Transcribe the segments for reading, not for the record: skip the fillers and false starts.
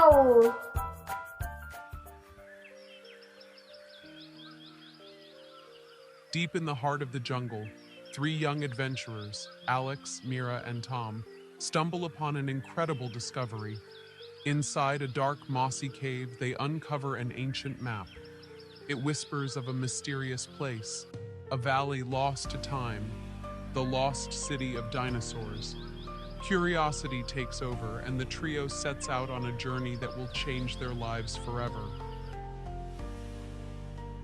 Wow! Deep in the heart of the jungle, three young adventurers, Alex, Mira, and Tom, stumble upon an incredible discovery. Inside a dark, mossy cave, they uncover an ancient map. It whispers of a mysterious place, a valley lost to time, the Lost City of Dinosaurs. Curiosity takes over, and the trio sets out on a journey that will change their lives forever.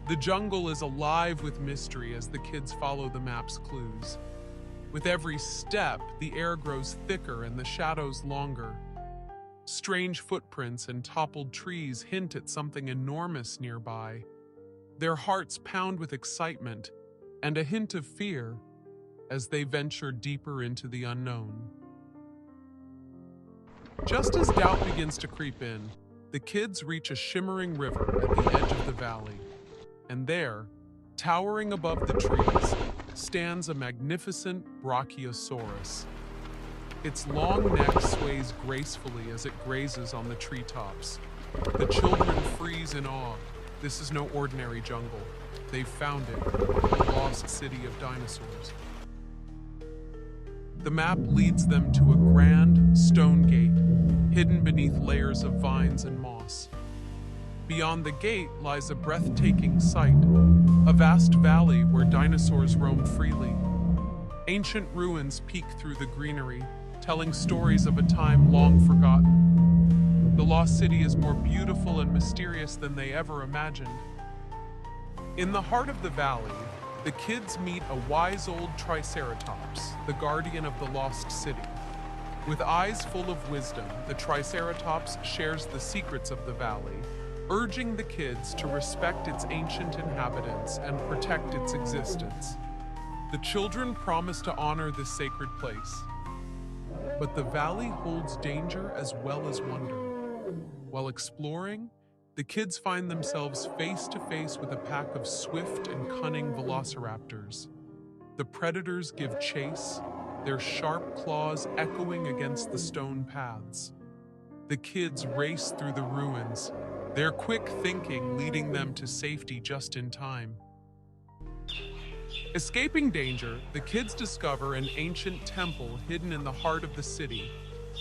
The jungle is alive with mystery as the kids follow the map's clues. With every step, the air grows thicker and the shadows longer. Strange footprints and toppled trees hint at something enormous nearby. Their hearts pound with excitement and a hint of fear as they venture deeper into the unknown. Just as doubt begins to creep in, the kids reach a shimmering river at the edge of the valley. And there, towering above the trees, stands a magnificent Brachiosaurus. Its long neck sways gracefully as it grazes on the treetops. The children freeze in awe. This is no ordinary jungle. They've found it, the Lost City of Dinosaurs. The map leads them to a grand stone gate, hidden beneath layers of vines and moss. Beyond the gate lies a breathtaking sight, a vast valley where dinosaurs roam freely. Ancient ruins peek through the greenery, telling stories of a time long forgotten. The Lost City is more beautiful and mysterious than they ever imagined. In the heart of the valley, the kids meet a wise old Triceratops, the guardian of the Lost City. With eyes full of wisdom, the Triceratops shares the secrets of the valley, urging the kids to respect its ancient inhabitants and protect its existence. The children promise to honor this sacred place. But the valley holds danger as well as wonder. While exploring, the kids find themselves face to face with a pack of swift and cunning velociraptors. The predators give chase, their sharp claws echoing against the stone paths. The kids race through the ruins, their quick thinking leading them to safety just in time. Escaping danger, the kids discover an ancient temple hidden in the heart of the city.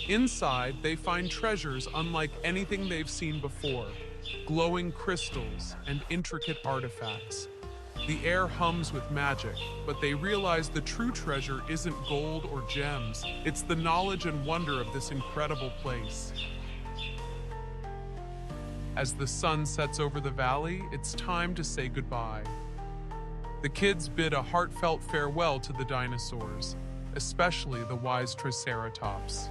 Inside, they find treasures unlike anything they've seen before, glowing crystals and intricate artifacts. The air hums with magic, but they realize the true treasure isn't gold or gems. It's the knowledge and wonder of this incredible place. As the sun sets over the valley, it's time to say goodbye. The kids bid a heartfelt farewell to the dinosaurs, especially the wise Triceratops.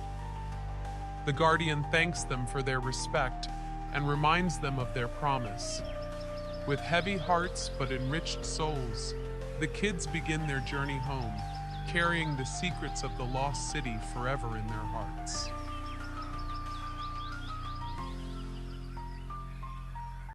The guardian thanks them for their respect and reminds them of their promise. With heavy hearts but enriched souls, the kids begin their journey home, carrying the secrets of the Lost City forever in their hearts.